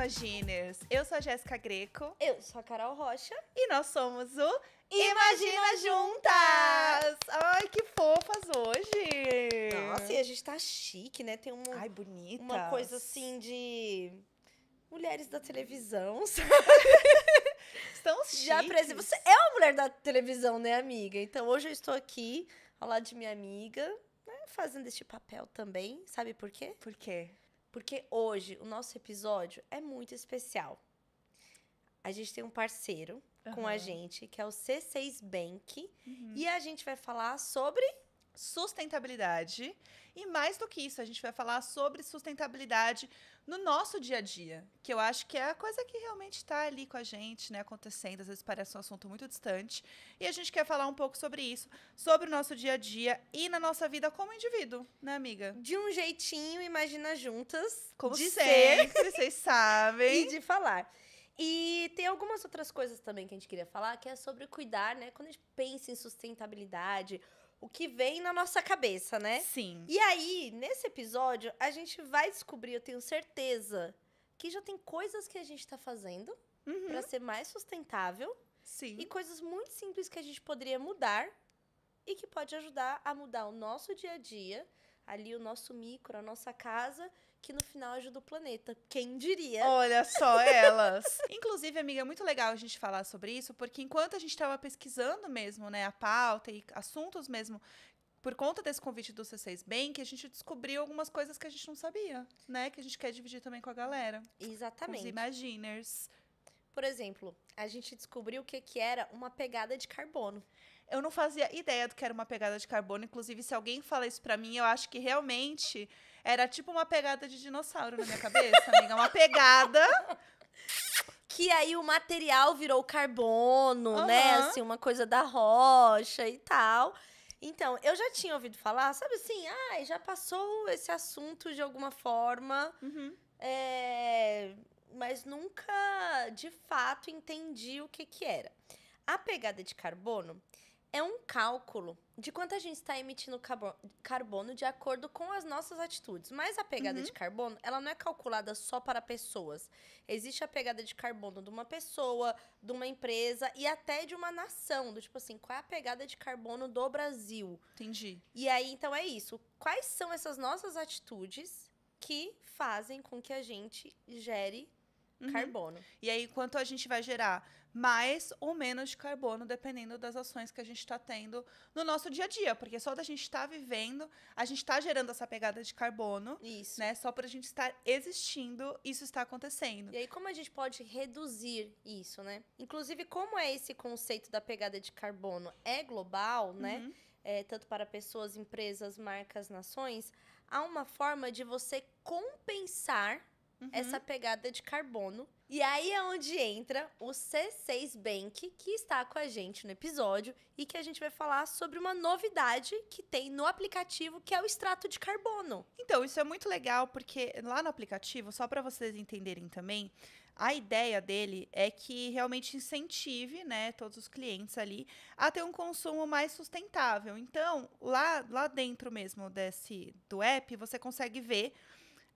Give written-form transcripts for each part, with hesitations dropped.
Imaginers! Eu sou a Jéssica Greco. Eu sou a Carol Rocha. E nós somos o Imagina Juntas! Ai, que fofas hoje! Nossa, e a gente tá chique, né? Tem Ai, bonita. uma coisa assim de mulheres da televisão, sabe? Estão chiques. Você é uma mulher da televisão, né, amiga? Então hoje eu estou aqui ao lado de minha amiga, né, fazendo este papel também. Sabe por quê? Por quê? Porque hoje o nosso episódio é muito especial. A gente tem um parceiro com a gente, que é o C6 Bank. E a gente vai falar sobre Sustentabilidade. E mais do que isso, a gente vai falar sobre sustentabilidade no nosso dia a dia. Que eu acho que é a coisa que realmente está ali com a gente, né? Acontecendo. Às vezes parece um assunto muito distante. E a gente quer falar um pouco sobre isso. Sobre o nosso dia a dia e na nossa vida como indivíduo, né, amiga? de um jeitinho, imagina juntas, Como de sempre, vocês ser sabem. e de falar. E tem algumas outras coisas também que a gente queria falar, que é sobre cuidar, né? Quando a gente pensa em sustentabilidade, o que vem na nossa cabeça, né? Sim. E aí, nesse episódio, a gente vai descobrir, eu tenho certeza, que já tem coisas que a gente tá fazendo pra ser mais sustentável Sim. e coisas muito simples que a gente poderia mudar e que pode ajudar a mudar o nosso dia a dia, ali o nosso micro, a nossa casa, que no final ajuda o planeta. Quem diria? Olha só elas. Inclusive, amiga, é muito legal a gente falar sobre isso, porque enquanto a gente estava pesquisando mesmo, né, a pauta e assuntos mesmo, por conta desse convite do C6 Bank, a gente descobriu algumas coisas que a gente não sabia, né, que a gente quer dividir também com a galera, com os Exatamente. Imaginers. Por exemplo, a gente descobriu o que era uma pegada de carbono. Eu não fazia ideia do que era uma pegada de carbono, inclusive se alguém fala isso pra mim, eu acho que realmente era tipo uma pegada de dinossauro na minha cabeça, amiga, uma pegada. Que aí o material virou carbono, né? Aham. Assim, uma coisa da rocha e tal. Então, eu já tinha ouvido falar, sabe assim, já passou esse assunto de alguma forma, mas nunca, de fato, entendi o que era. A pegada de carbono é um cálculo de quanto a gente está emitindo carbono de acordo com as nossas atitudes. Mas a pegada de carbono, ela não é calculada só para pessoas. Existe a pegada de carbono de uma pessoa, de uma empresa e até de uma nação. Do tipo assim, qual é a pegada de carbono do Brasil? Entendi. E aí, então, é isso. Quais são essas nossas atitudes que fazem com que a gente gere carbono? E aí, quanto a gente vai gerar mais ou menos de carbono, dependendo das ações que a gente está tendo no nosso dia a dia. Porque só da gente estar vivendo, a gente está gerando essa pegada de carbono. Isso. Né? Só para a gente estar existindo, isso está acontecendo. E aí, como a gente pode reduzir isso, né? Inclusive, como é esse conceito da pegada de carbono é global, né? Tanto para pessoas, empresas, marcas, nações, há uma forma de você compensar essa pegada de carbono. E aí é onde entra o C6 Bank, que está com a gente no episódio e que a gente vai falar sobre uma novidade que tem no aplicativo, que é o extrato de carbono. Então, isso é muito legal, porque lá no aplicativo, só para vocês entenderem também, a ideia dele é que realmente incentive, né, todos os clientes ali a ter um consumo mais sustentável. Então, lá dentro mesmo do app, você consegue ver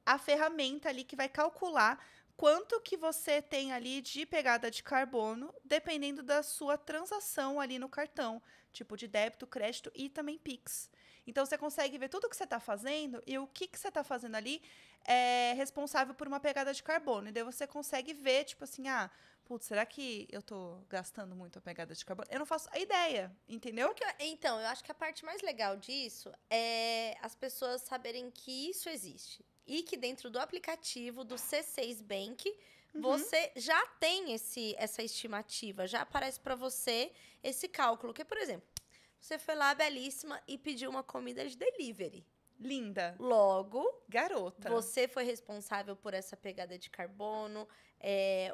a ferramenta ali que vai calcular quanto que você tem ali de pegada de carbono, dependendo da sua transação ali no cartão, tipo de débito, crédito e também Pix. Então, você consegue ver tudo que você está fazendo e o que você está fazendo ali é responsável por uma pegada de carbono. E daí você consegue ver, tipo assim, putz, será que eu tô gastando muito a pegada de carbono? Eu não faço a ideia, entendeu? Então, eu acho que a parte mais legal disso é as pessoas saberem que isso existe. E que dentro do aplicativo do C6 Bank, você já tem essa estimativa, já aparece para você esse cálculo. Que, por exemplo, você foi lá, belíssima, e pediu uma comida de delivery. Linda. Logo, Garota. você foi responsável por essa pegada de carbono,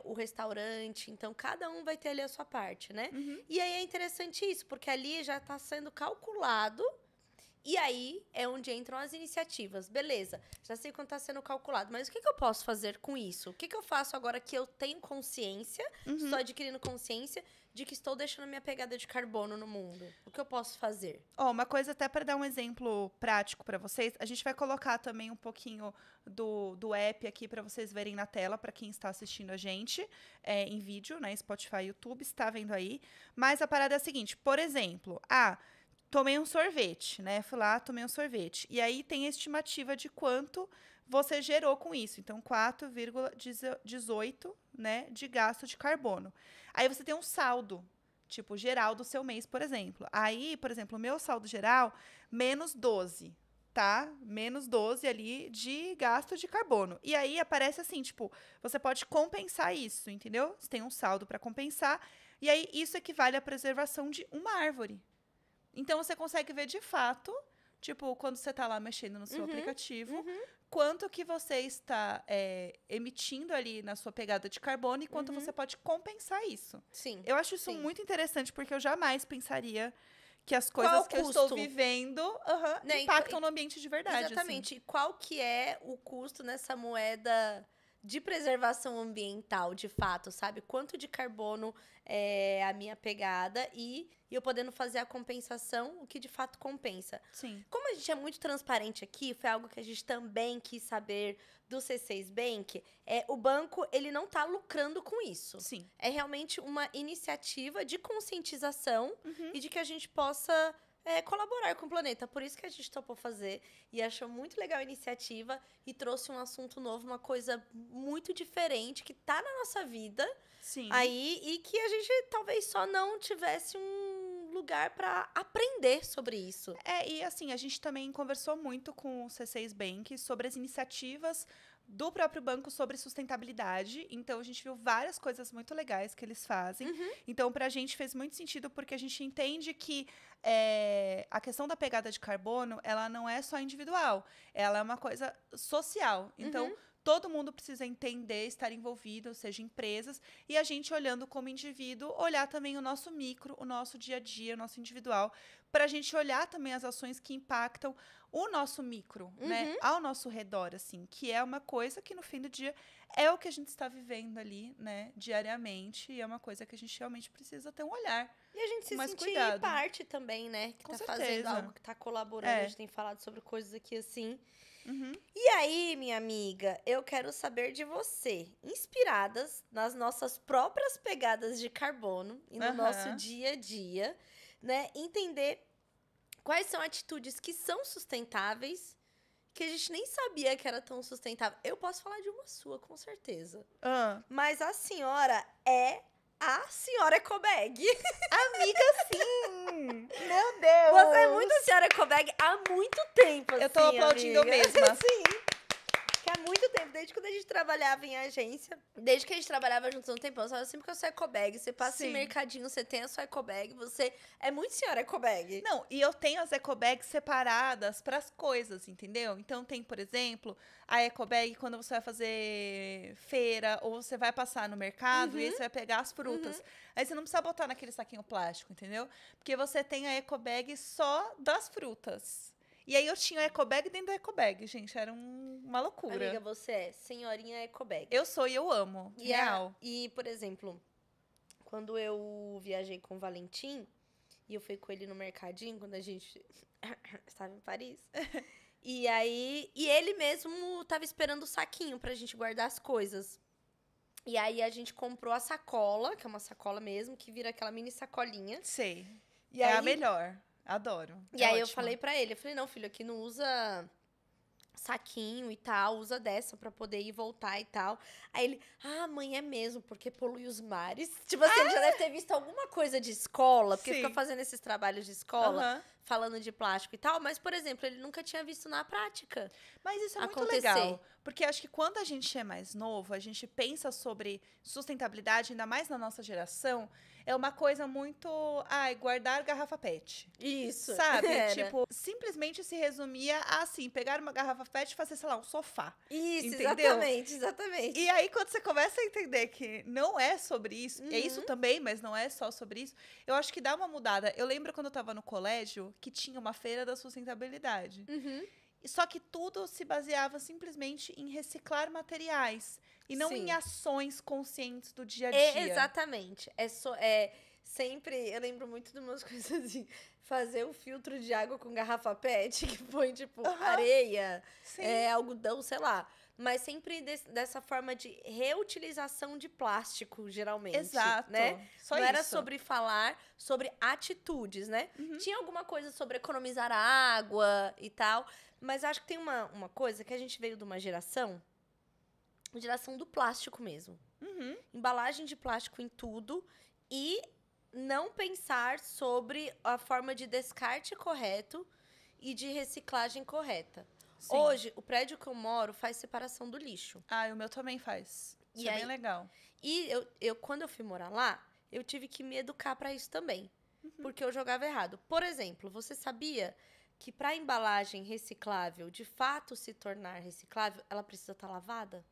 o restaurante. Então, cada um vai ter ali a sua parte, né? E aí é interessante isso, porque ali já está sendo calculado E aí é onde entram as iniciativas. Beleza, já sei quanto está sendo calculado, mas o que eu posso fazer com isso? O que eu faço agora que eu tenho consciência, estou adquirindo consciência de que estou deixando a minha pegada de carbono no mundo? O que eu posso fazer? Uma coisa até para dar um exemplo prático para vocês, a gente vai colocar também um pouquinho do app aqui para vocês verem na tela, para quem está assistindo a gente em vídeo, né? Spotify, YouTube, está vendo aí. Mas a parada é a seguinte, por exemplo, tomei um sorvete, né? Fui lá, tomei um sorvete. E aí tem a estimativa de quanto você gerou com isso. Então, 4,18, né, de gasto de carbono. Aí você tem um saldo, tipo, geral do seu mês, por exemplo. Aí, por exemplo, o meu saldo geral, menos 12, tá? Menos 12 ali de gasto de carbono. E aí aparece assim, tipo, você pode compensar isso, entendeu? Você tem um saldo para compensar. E aí isso equivale à preservação de uma árvore. Então, você consegue ver de fato, tipo, quando você está lá mexendo no seu aplicativo, quanto que você está emitindo ali na sua pegada de carbono e quanto você pode compensar isso. Sim. Eu acho isso muito interessante, porque eu jamais pensaria que as Qual coisas o que eu custo? estou vivendo Né, impactam no ambiente de verdade. Exatamente. E qual que é o custo nessa moeda de preservação ambiental, de fato, sabe? Quanto de carbono é a minha pegada e eu podendo fazer a compensação, o que de fato compensa. Sim. Como a gente é muito transparente aqui, foi algo que a gente também quis saber do C6 Bank, o banco ele não está lucrando com isso. Sim. É realmente uma iniciativa de conscientização e de que a gente possa colaborar com o planeta. Por isso que a gente topou fazer e achou muito legal a iniciativa e trouxe um assunto novo, uma coisa muito diferente que tá na nossa vida. Sim. Aí, e que a gente talvez só não tivesse um lugar para aprender sobre isso. E assim, a gente também conversou muito com o C6 Bank sobre as iniciativas do próprio banco sobre sustentabilidade. Então, a gente viu várias coisas muito legais que eles fazem. Então, pra gente fez muito sentido, porque a gente entende que a questão da pegada de carbono, ela não é só individual. Ela é uma coisa social. Então, todo mundo precisa entender, estar envolvido, ou seja, empresas, e a gente olhando como indivíduo, olhar também o nosso micro, o nosso dia a dia, o nosso individual, para a gente olhar também as ações que impactam o nosso micro, né, ao nosso redor, assim, que é uma coisa que no fim do dia é o que a gente está vivendo ali, né, diariamente, e é uma coisa que a gente realmente precisa ter um olhar. E a gente se mais sentir cuidado. parte também, né, que Com tá certeza. fazendo algo, que tá colaborando, a gente tem falado sobre coisas aqui assim. Uhum. E aí, minha amiga, eu quero saber de você, inspiradas nas nossas próprias pegadas de carbono e no nosso dia a dia, né, entender quais são atitudes que são sustentáveis, que a gente nem sabia que era tão sustentável. Eu posso falar de uma sua, com certeza. Mas a senhora é a senhora Ecobag. Amiga, sim! Meu Deus! Você é muito a senhora Ecobag há muito tempo, Eu tô assim, aplaudindo amiga. mesmo. Sim. Que há muito tempo, desde quando a gente trabalhava em agência, desde que a gente trabalhava juntos há um tempão, sabe? Sempre que eu sou Ecobag, você passa em mercadinho, você tem a sua Ecobag, você é muito senhora Ecobag. Não, e eu tenho as ecobags separadas para as coisas, entendeu? Então tem, por exemplo, a ecobag quando você vai fazer feira ou você vai passar no mercado e aí você vai pegar as frutas. Aí você não precisa botar naquele saquinho plástico, entendeu? Porque você tem a ecobag só das frutas. E aí eu tinha a ecobag dentro da ecobag, gente, era uma loucura. Amiga, você é senhorinha Ecobag. Eu sou e eu amo, real. E, por exemplo, quando eu viajei com o Valentim, e eu fui com ele no mercadinho, quando a gente estava em Paris, e ele mesmo tava esperando o saquinho pra gente guardar as coisas. E aí a gente comprou a sacola, que é uma sacola mesmo, que vira aquela mini sacolinha. Sei. E é aí, a melhor. Adoro. E aí eu falei pra ele, não, filho, aqui não usa saquinho e tal, usa dessa pra poder ir e voltar e tal. Aí ele, mãe, é mesmo, porque polui os mares. Tipo assim, ele já deve ter visto alguma coisa de escola, porque fica fazendo esses trabalhos de escola, falando de plástico e tal, mas, por exemplo, ele nunca tinha visto na prática. Mas isso é muito acontecer. legal, Porque acho que quando a gente é mais novo, a gente pensa sobre sustentabilidade, ainda mais na nossa geração, é uma coisa muito, guardar garrafa PET. Isso. Sabe? Era. Tipo, simplesmente se resumia a, assim, pegar uma garrafa PET e fazer, sei lá, um sofá. Isso, Entendeu? exatamente. E aí, quando você começa a entender que não é sobre isso, é isso Uhum. também, mas não é só sobre isso, eu acho que dá uma mudada. Eu lembro quando eu tava no colégio que tinha uma feira da sustentabilidade. Uhum. Só que tudo se baseava simplesmente em reciclar materiais e não em Sim. ações conscientes do dia a Exatamente. Sempre, eu lembro muito de umas coisas assim, fazer um filtro de água com garrafa PET, que põe, tipo, Aham. areia, Sim. algodão, sei lá. Mas sempre dessa forma de reutilização de plástico, geralmente. Exato. Né? Só Não isso. era sobre falar sobre atitudes, né? Uhum. Tinha alguma coisa sobre economizar água e tal. Mas acho que tem uma coisa que a gente veio de uma geração do plástico mesmo. Uhum. Embalagem de plástico em tudo e não pensar sobre a forma de descarte correto e de reciclagem correta. Sim. Hoje, o prédio que eu moro faz separação do lixo. O meu também faz. E Isso é bem aí- legal. E quando eu fui morar lá, eu tive que me educar para isso também. Porque eu jogava errado. Por exemplo, você sabia que para embalagem reciclável, de fato se tornar reciclável, ela precisa estar lavada?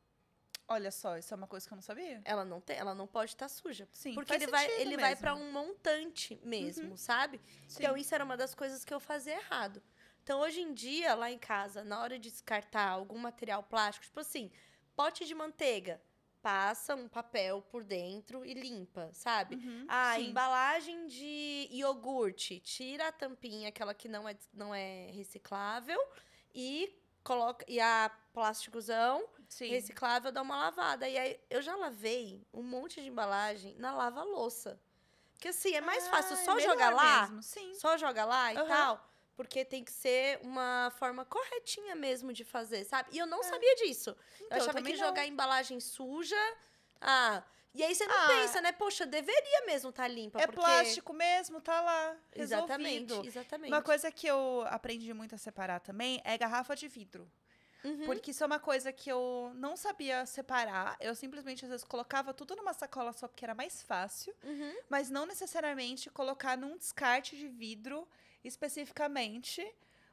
Olha só, isso é uma coisa que eu não sabia. Ela não pode estar suja. Sim, Porque faz ele vai sentido vai mesmo. para um montante mesmo, sabe? Sim. Então isso era uma das coisas que eu fazia errado. Então hoje em dia, lá em casa, na hora de descartar algum material plástico, tipo assim, pote de manteiga, passa um papel por dentro e limpa, sabe? Uhum, sim. Embalagem de iogurte, tira a tampinha, aquela que não é reciclável, e coloca a plásticozão Sim. reciclável, dá uma lavada. E aí eu já lavei um monte de embalagem na lava-louça. Porque assim, é mais fácil É só melhor jogar lá, mesmo, sim. só jogar lá e Aham. tal, porque tem que ser uma forma corretinha mesmo de fazer, sabe? E eu não É. sabia disso. Então, Eu achava também que não. jogar embalagem suja, e aí você não pensa, né? Poxa, deveria mesmo estar limpa, É porque plástico mesmo, tá lá, resolvido. Exatamente. Uma coisa que eu aprendi muito a separar também é garrafa de vidro. Uhum. Porque isso é uma coisa que eu não sabia separar. Eu simplesmente, às vezes, colocava tudo numa sacola só porque era mais fácil. Uhum. Mas não necessariamente colocar num descarte de vidro especificamente.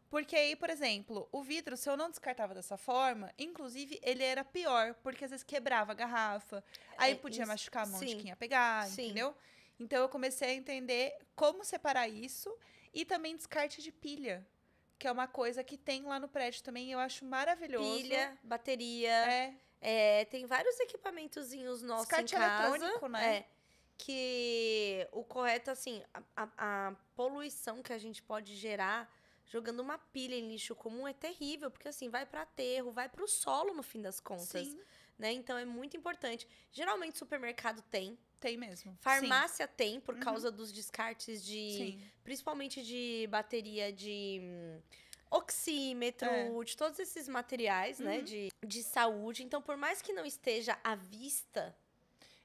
Porque aí, por exemplo, o vidro, se eu não descartava dessa forma, inclusive, ele era pior. Porque às vezes quebrava a garrafa. Aí podia isso. machucar a mão de Sim. quem ia pegar, Sim. entendeu? Então eu comecei a entender como separar isso. E também descarte de pilha. Que é uma coisa que tem lá no prédio também, eu acho maravilhoso. Pilha, bateria. Tem vários equipamentozinhos nossos Descarte em casa. eletrônico, né? Que o correto, assim, a poluição que a gente pode gerar jogando uma pilha em lixo comum é terrível, porque assim, vai para aterro, vai para o solo no fim das contas, Sim, né? Então é muito importante. Geralmente supermercado tem, tem mesmo. farmácia tem por Uhum. causa dos descartes Sim. principalmente de bateria de oxímetro, de todos esses materiais, né, Uhum. de saúde. Então, por mais que não esteja à vista,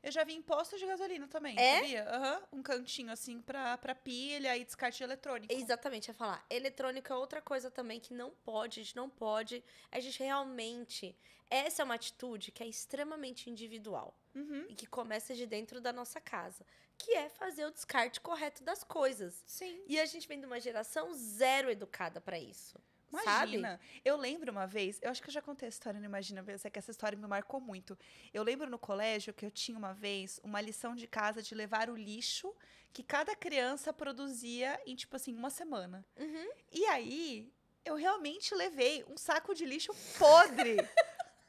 Eu já vi em postos de gasolina também, É? sabia? Aham. Um cantinho assim pra pilha e descarte eletrônico. exatamente, ia falar. Eletrônico é outra coisa também que a gente não pode. A gente realmente. Essa é uma atitude que é extremamente individual Uhum. e que começa de dentro da nossa casa, que é fazer o descarte correto das coisas. Sim. E a gente vem de uma geração zero educada pra isso. Imagina. Sabe? Eu lembro uma vez, eu acho que eu já contei a história, não imagina, mas é que essa história me marcou muito. Eu lembro no colégio que eu tinha uma vez uma lição de casa de levar o lixo que cada criança produzia em, tipo assim, uma semana. Uhum. E aí, eu realmente levei um saco de lixo podre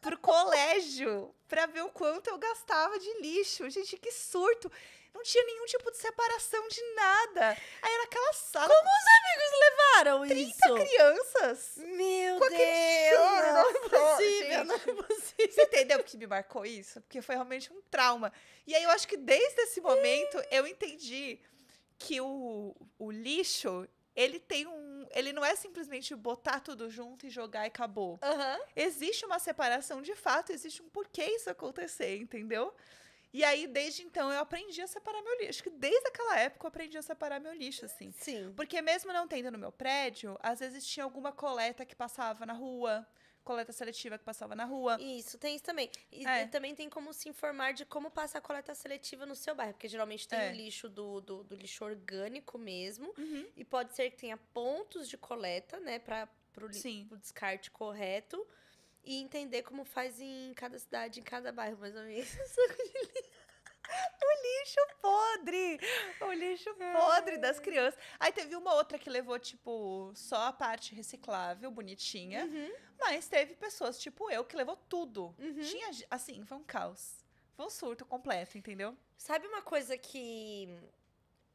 pro colégio pra ver o quanto eu gastava de lixo. Gente, que surto! Não tinha nenhum tipo de separação de nada. Aí era aquela sala Como os amigos levaram 30 isso? crianças. Meu Com aquele Deus, choro, não é nossa, possível, gente. não é possível. Você entendeu porque me marcou isso? Porque foi realmente um trauma. E aí eu acho que desde esse momento eu entendi que o lixo, ele tem um. Ele não é simplesmente botar tudo junto e jogar e acabou. Aham. Existe uma separação de fato, existe um porquê isso acontecer, entendeu? E aí, desde então, eu aprendi a separar meu lixo. Acho que desde aquela época eu aprendi a separar meu lixo, assim. Sim. Porque mesmo não tendo no meu prédio, às vezes tinha alguma coleta que passava na rua coleta seletiva que passava na rua. Isso, tem isso também. E também tem como se informar de como passa a coleta seletiva no seu bairro. Porque geralmente tem o lixo do lixo orgânico mesmo. E pode ser que tenha pontos de coleta, né? Pro descarte correto. E entender como faz em cada cidade, em cada bairro, mais ou menos. O lixo podre das crianças. Aí teve uma outra que levou, tipo, só a parte reciclável, bonitinha. Mas teve pessoas, tipo eu, que levou tudo. Tinha, assim, foi um caos. Foi um surto completo, entendeu? Sabe uma coisa que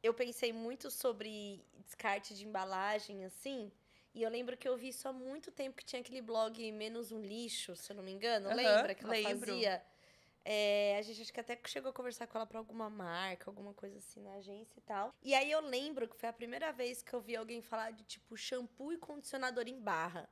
eu pensei muito sobre descarte de embalagem, assim? E eu lembro que eu vi isso há muito tempo, que tinha aquele blog Menos um Lixo, se eu não me engano. Lembra que ela fazia? A gente acho que até chegou a conversar com ela pra alguma marca, alguma coisa assim na agência e tal. E aí eu lembro que foi a primeira vez que eu vi alguém falar de, tipo, shampoo e condicionador em barra.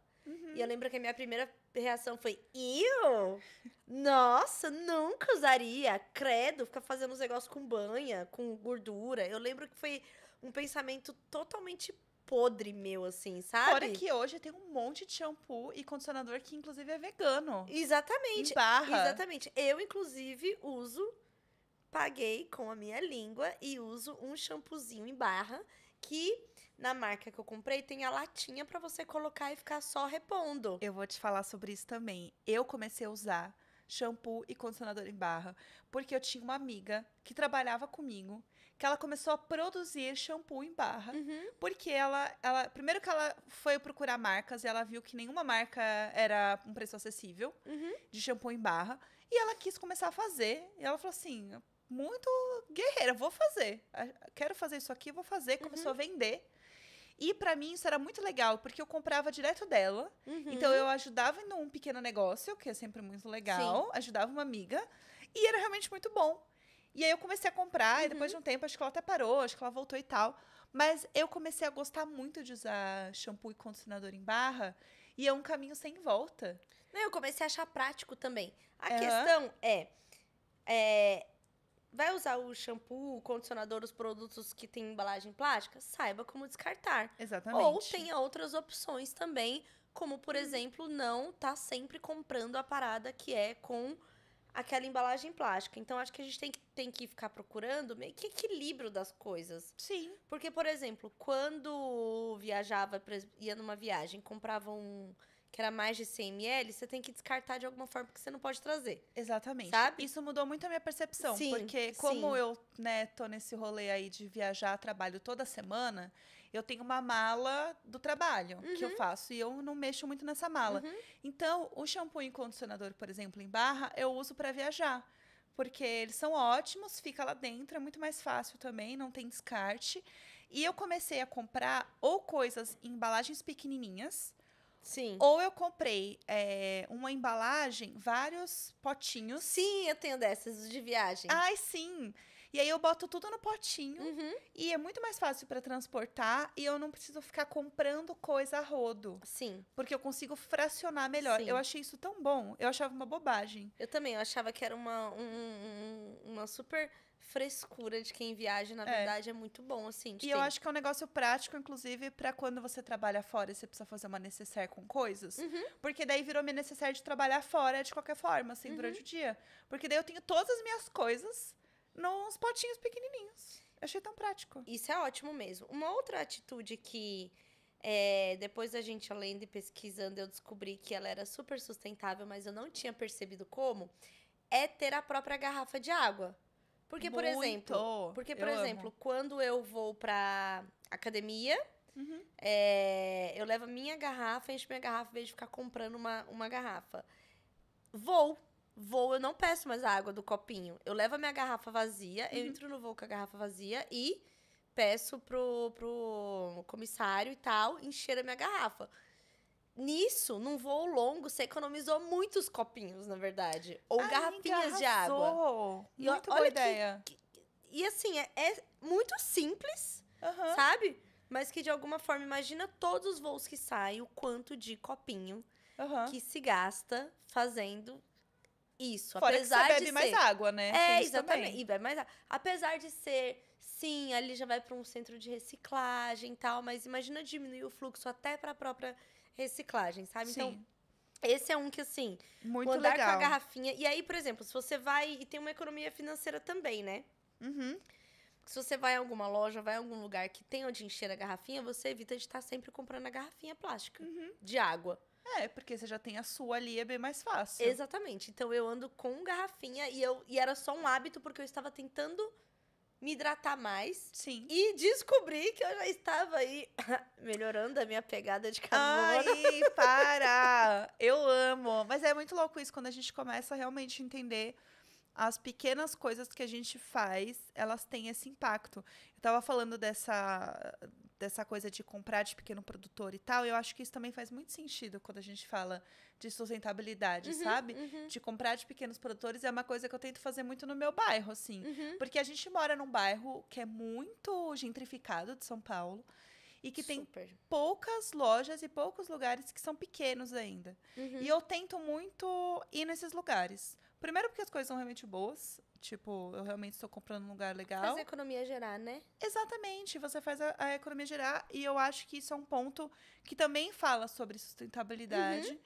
E eu lembro que a minha primeira reação foi: "Iu! Nossa, nunca usaria. Credo, ficar fazendo uns negócios com banha, com gordura." Eu lembro que foi um pensamento totalmente podre meu, assim, sabe? Fora que hoje tem um monte de shampoo e condicionador que, inclusive, é vegano. Exatamente. Em barra. Exatamente. Eu, inclusive, paguei com a minha língua e uso um shampoozinho em barra que, na marca que eu comprei, tem a latinha pra você colocar e ficar só repondo. Eu vou te falar sobre isso também. Eu comecei a usar shampoo e condicionador em barra porque eu tinha uma amiga que trabalhava comigo, que ela começou a produzir shampoo em barra, porque primeiro que ela foi procurar marcas e ela viu que nenhuma marca era um preço acessível de shampoo em barra, e ela quis começar a fazer, e ela falou assim, muito guerreira, vou fazer, quero fazer isso aqui, vou fazer, começou a vender. E pra mim isso era muito legal, porque eu comprava direto dela. Então eu ajudava num pequeno negócio, que é sempre muito legal. Ajudava uma amiga. E era realmente muito bom. E aí eu comecei a comprar, e depois de um tempo, acho que ela até parou, acho que ela voltou e tal. Mas eu comecei a gostar muito de usar shampoo e condicionador em barra. E é um caminho sem volta. Não, eu comecei a achar prático também. A questão vai usar o shampoo, o condicionador, os produtos que têm embalagem plástica? Saiba como descartar. Exatamente. Ou tenha outras opções também, como, por exemplo, não tá sempre comprando a parada que é com aquela embalagem plástica. Então, acho que a gente tem que ficar procurando meio que equilíbrio das coisas. Sim. Porque, por exemplo, quando viajava, ia numa viagem, comprava um que era mais de 100 ml, você tem que descartar de alguma forma, porque você não pode trazer. Exatamente. Sabe? Isso mudou muito a minha percepção. Sim, porque como eu, né, tô nesse rolê aí de viajar, trabalho toda semana, eu tenho uma mala do trabalho que eu faço. E eu não mexo muito nessa mala. Então, o shampoo e condicionador, por exemplo, em barra, eu uso para viajar. Porque eles são ótimos, fica lá dentro, é muito mais fácil também, não tem descarte. E eu comecei a comprar ou coisas em embalagens pequenininhas, Sim. ou eu comprei uma embalagem, vários potinhos. Sim, eu tenho dessas de viagem. Ai, sim! E aí eu boto tudo no potinho e é muito mais fácil para transportar e eu não preciso ficar comprando coisa a rodo. Sim. Porque eu consigo fracionar melhor. Sim. Eu achei isso tão bom. Eu achava uma bobagem. Eu também, eu achava que era uma super frescura de quem viaja, na verdade, é muito bom, assim, de E ter. eu acho que é um negócio prático, inclusive, pra quando você trabalha fora e você precisa fazer uma necessaire com coisas. Porque daí virou minha necessaire de trabalhar fora de qualquer forma, assim, durante o dia. Porque daí eu tenho todas as minhas coisas nos potinhos pequenininhos. Eu achei tão prático. Isso é ótimo mesmo. Uma outra atitude que, depois da gente, além de pesquisando, eu descobri que ela era super sustentável, mas eu não tinha percebido como, é ter a própria garrafa de água. Porque, por exemplo, quando eu vou pra academia, eu levo a minha garrafa, encho minha garrafa, em vez de ficar comprando uma garrafa. Eu não peço mais a água do copinho. Eu levo a minha garrafa vazia, eu entro no voo com a garrafa vazia e peço pro comissário e tal encher a minha garrafa. Nisso, num voo longo, você economizou muitos copinhos, na verdade. Ou garrafinhas de água. Muito boa ideia. E assim, é muito simples, sabe? Mas que de alguma forma, imagina todos os voos que saem, o quanto de copinho que se gasta fazendo isso. Fora apesar que você de bebe mais ser... água, né? Tem isso exatamente. também. E bebe mais água. Apesar de ser, sim, ali já vai para um centro de reciclagem e tal, mas imagina diminuir o fluxo até para a própria reciclagem, sabe? Sim. Então, Esse é um que, assim, Muito o andar com a legal. garrafinha. E aí, por exemplo, se você vai. E tem uma economia financeira também, né? Uhum. Se você vai em alguma loja, vai em algum lugar que tem onde encher a garrafinha, você evita de estar sempre comprando a garrafinha plástica de água. É, porque você já tem a sua ali, é bem mais fácil. Exatamente. Então eu ando com garrafinha e era só um hábito porque eu estava tentando me hidratar mais. Sim. E descobri que eu já estava aí melhorando a minha pegada de carbono. Ai, para! Eu amo. Mas é muito louco isso, quando a gente começa a realmente entender as pequenas coisas que a gente faz, elas têm esse impacto. Eu tava falando dessa coisa de comprar de pequeno produtor e tal, e eu acho que isso também faz muito sentido quando a gente fala de sustentabilidade, sabe? De comprar de pequenos produtores é uma coisa que eu tento fazer muito no meu bairro, assim. Porque a gente mora num bairro que é muito gentrificado de São Paulo e que tem Super. poucas lojas e poucos lugares que são pequenos ainda. E eu tento muito ir nesses lugares. Primeiro porque as coisas são realmente boas. Tipo, eu realmente estou comprando num lugar legal. Faz a economia gerar, né? Exatamente, você faz a economia girar. E eu acho que isso é um ponto que também fala sobre sustentabilidade.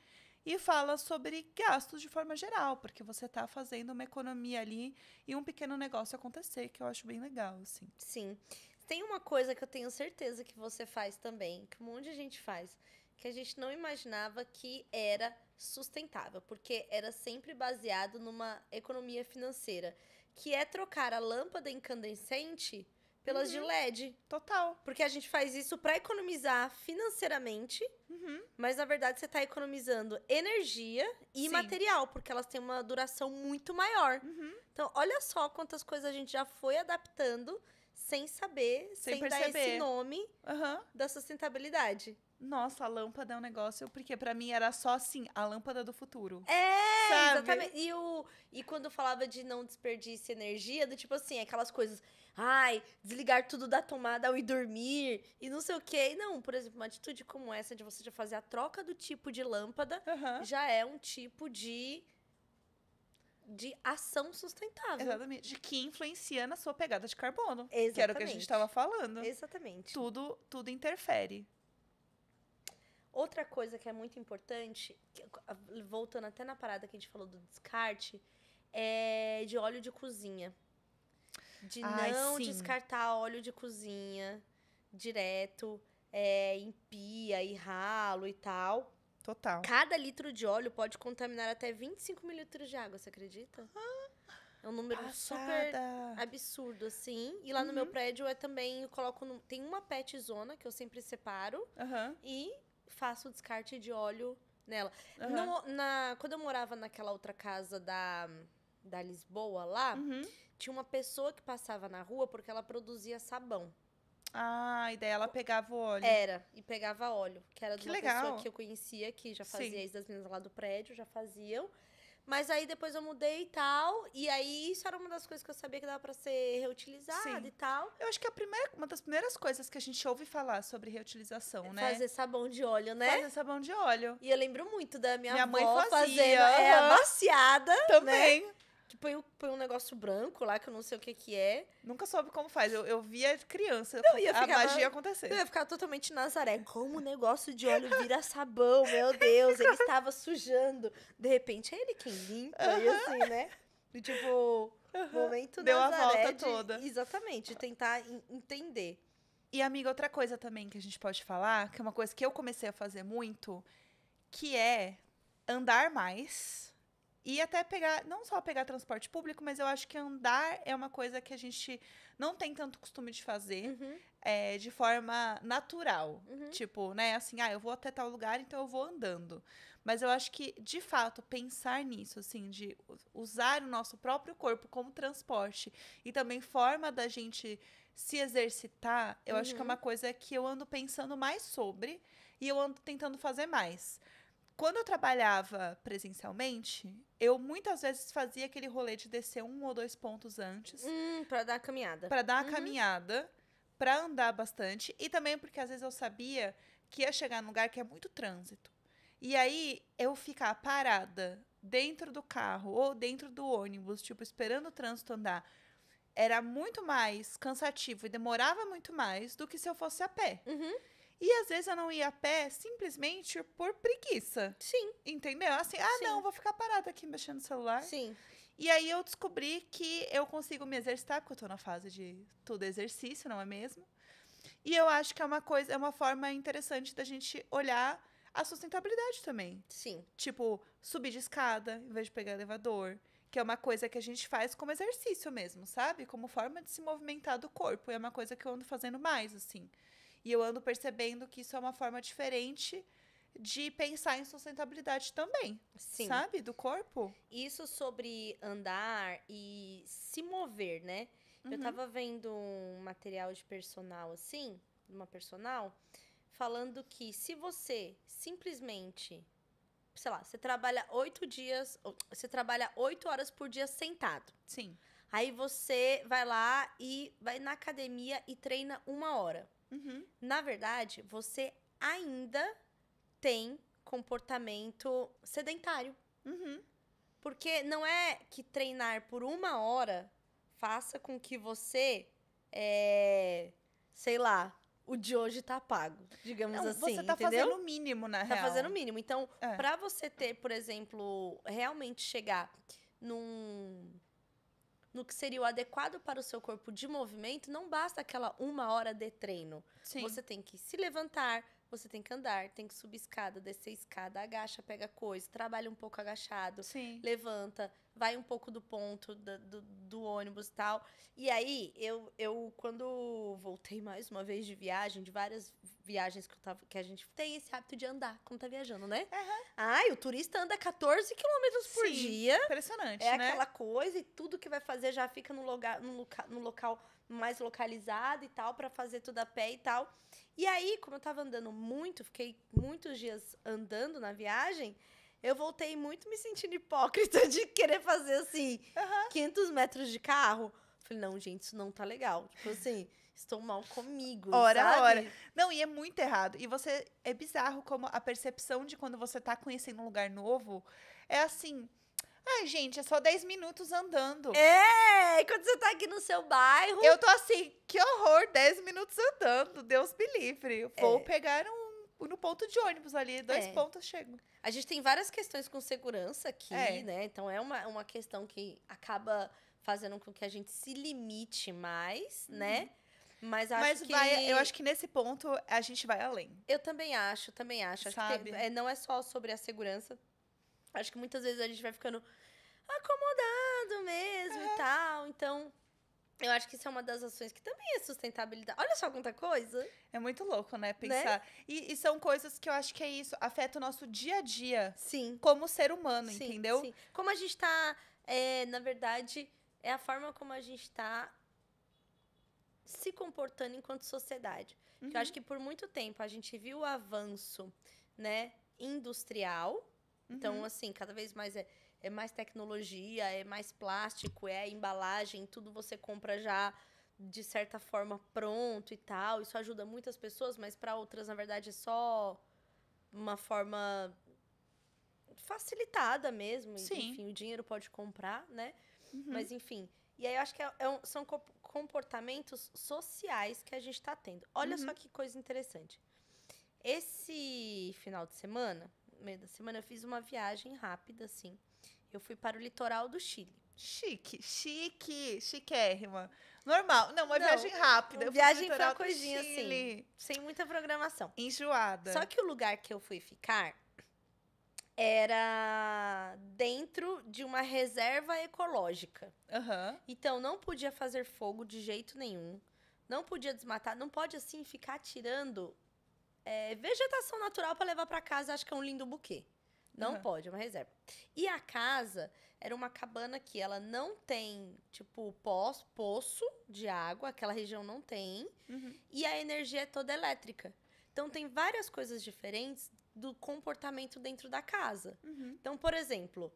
E fala sobre gastos de forma geral, porque você está fazendo uma economia ali e um pequeno negócio acontecer, que eu acho bem legal, assim. Sim. Tem uma coisa que eu tenho certeza que você faz também, que um monte de gente faz, que a gente não imaginava que era sustentável, porque era sempre baseado numa economia financeira, que é trocar a lâmpada incandescente pelas de LED. Total. Porque a gente faz isso para economizar financeiramente, mas na verdade você está economizando energia e Sim. material, porque elas têm uma duração muito maior. Então, olha só quantas coisas a gente já foi adaptando sem saber, sem dar esse perceber. nome Aham. da sustentabilidade. Nossa, a lâmpada é um negócio, porque pra mim era só assim, a lâmpada do futuro. É, Sabe? exatamente. E quando falava de não desperdício energia, do tipo assim, aquelas coisas, ai, desligar tudo da tomada ao ir dormir e não sei o quê. E não, por exemplo, uma atitude como essa de você já fazer a troca do tipo de lâmpada Aham. já é um tipo de ação sustentável. Exatamente. Que influencia na sua pegada de carbono. Exatamente. Que era o que a gente estava falando. Exatamente. Tudo interfere. Outra coisa que é muito importante, voltando até na parada que a gente falou do descarte, é de óleo de cozinha. De Ai, não sim. descartar óleo de cozinha direto, em pia e ralo e tal. Total. Cada litro de óleo pode contaminar até 25 mililitros de água, você acredita? É um número super Passada. absurdo, assim. E lá no meu prédio também, eu coloco tem uma pet zona que eu sempre separo Aham. e faço o descarte de óleo nela. Aham. Quando eu morava naquela outra casa da Lisboa lá, tinha uma pessoa que passava na rua porque ela produzia sabão. Ah, e daí ela pegava o óleo. E pegava óleo, que era de Que uma legal. pessoa que eu conhecia, que já fazia Sim. isso das meninas lá do prédio, já faziam. Mas aí depois eu mudei e tal, e aí isso era uma das coisas que eu sabia que dava pra ser reutilizada Sim. e tal. Eu acho que uma das primeiras coisas que a gente ouve falar sobre reutilização, né? Fazer sabão de óleo, né? Fazer sabão de óleo. E eu lembro muito da minha Minha mãe avó fazia, fazendo a aham. baciada, Também. que põe um negócio branco lá, que eu não sei o que é. Nunca soube como faz. Eu via criança, e eu a ficava- magia acontecer. Eu ia ficar totalmente Nazaré. Como o negócio de óleo vira sabão, meu Deus, ele estava sujando. De repente, é ele quem limpa, e assim, né? E tipo, momento Deu a Nazaré volta de- toda. Exatamente, de tentar entender. E, amiga, outra coisa também que a gente pode falar, que é uma coisa que eu comecei a fazer muito, que é andar mais e até pegar, não só pegar transporte público, mas eu acho que andar é uma coisa que a gente não tem tanto costume de fazer de forma natural. Tipo, né, assim, eu vou até tal lugar, então eu vou andando. Mas eu acho que, de fato, pensar nisso, assim, de usar o nosso próprio corpo como transporte e também forma da gente se exercitar, eu acho que é uma coisa que eu ando pensando mais sobre e eu ando tentando fazer mais. Quando eu trabalhava presencialmente, eu muitas vezes fazia aquele rolê de descer 1 ou 2 pontos antes Pra dar a caminhada. para dar uma caminhada, para andar bastante e também porque às vezes eu sabia que ia chegar num lugar que é muito trânsito. E aí eu ficar parada dentro do carro ou dentro do ônibus, tipo, esperando o trânsito andar, era muito mais cansativo e demorava muito mais do que se eu fosse a pé. E às vezes eu não ia a pé simplesmente por preguiça. Sim, Entendeu? Assim, sim, não, vou ficar parada aqui mexendo no celular. sim. E aí eu descobri que eu consigo me exercitar, porque eu tô na fase de tudo exercício, não é mesmo? E eu acho que é uma forma interessante da gente olhar a sustentabilidade também. Sim. Tipo, subir de escada em vez de pegar elevador. Que é uma coisa que a gente faz como exercício mesmo, sabe? Como forma de se movimentar do corpo. E é uma coisa que eu ando fazendo mais, assim. E eu ando percebendo que isso é uma forma diferente de pensar em sustentabilidade também, Sim. sabe? Do corpo. Isso sobre andar e se mover, né? Eu tava vendo um material de personal assim, uma personal, falando que se você simplesmente, sei lá, você trabalha 8 dias, você trabalha 8 horas por dia sentado. Sim. Aí você vai lá e vai na academia e treina 1 hora. Uhum. Na verdade, você ainda tem comportamento sedentário. Uhum. Porque não é que treinar por 1 hora faça com que você, sei lá, o de hoje tá pago, digamos Não, assim, você tá entendeu? fazendo o mínimo, na Tá real. fazendo o mínimo. Então, É. pra você ter, por exemplo, realmente chegar num no que seria o adequado para o seu corpo de movimento, não basta aquela 1 hora de treino. Sim. Você tem que se levantar, você tem que andar, tem que subir escada, descer escada, agacha, pega coisa, trabalha um pouco agachado, Sim. levanta, vai um pouco do ponto do ônibus e tal. E aí, eu quando voltei mais uma vez de viagem, de várias viagens que a gente tem esse hábito de andar quando tá viajando, né? Ai, o turista anda 14 quilômetros por Sim. dia. Impressionante, É né? aquela coisa e tudo que vai fazer já fica no local mais localizado e tal, pra fazer tudo a pé e tal. E aí, como eu tava andando muito, fiquei muitos dias andando na viagem, eu voltei muito me sentindo hipócrita de querer fazer, assim, 500 metros de carro. Falei, não, gente, isso não tá legal. Tipo assim, estou mal comigo, Ora, sabe? ora. Não, e é muito errado. E você, é bizarro como a percepção de quando você tá conhecendo um lugar novo é assim. Ai, gente, é só 10 minutos andando. É, quando você tá aqui no seu bairro. Eu tô assim, que horror, 10 minutos andando. Deus me livre. Vou pegar no ponto de ônibus ali, 2 pontos, chego. A gente tem várias questões com segurança aqui, É. né? Então é uma questão que acaba fazendo com que a gente se limite mais, né? Mas acho que. Eu acho que nesse ponto a gente vai além. Eu também acho, também acho. Acho Sabe? que não é só sobre a segurança. Acho que muitas vezes a gente vai ficando acomodado mesmo e tal. Então, eu acho que isso é uma das ações que também é sustentabilidade. Olha só quanta coisa. É muito louco, né? Pensar. E são coisas que eu acho que é isso, afeta o nosso dia a dia Sim. como ser humano, Sim, entendeu? sim. Como a gente tá, na verdade, é a forma como a gente tá se comportando enquanto sociedade. Que eu acho que por muito tempo a gente viu o avanço, né, industrial. Então, assim, cada vez mais é mais tecnologia, é mais plástico, é embalagem, tudo você compra já de certa forma pronto e tal. Isso ajuda muitas pessoas, mas para outras, na verdade, é só uma forma facilitada mesmo. Sim. Enfim, o dinheiro pode comprar, né? Mas, enfim. E aí, eu acho que são comportamentos sociais que a gente tá tendo. Olha só que coisa interessante. Esse final de semana, no meio da semana, eu fiz uma viagem rápida, assim. Eu fui para o litoral do Chile. Chique, chiquérrima. Normal. Não, uma viagem rápida. Eu fui pro Viagem foi litoral uma do coisinha Chile. assim, sem muita programação. Enjoada. Só que o lugar que eu fui ficar era dentro de uma reserva ecológica. Aham. Então, não podia fazer fogo de jeito nenhum. Não podia desmatar. Não pode, assim, ficar tirando vegetação natural para levar para casa. Acho que é um lindo buquê. Não pode, é uma reserva. E a casa era uma cabana que ela não tem, tipo, poço de água. Aquela região não tem. E a energia é toda elétrica. Então, tem várias coisas diferentes do comportamento dentro da casa. Então, por exemplo,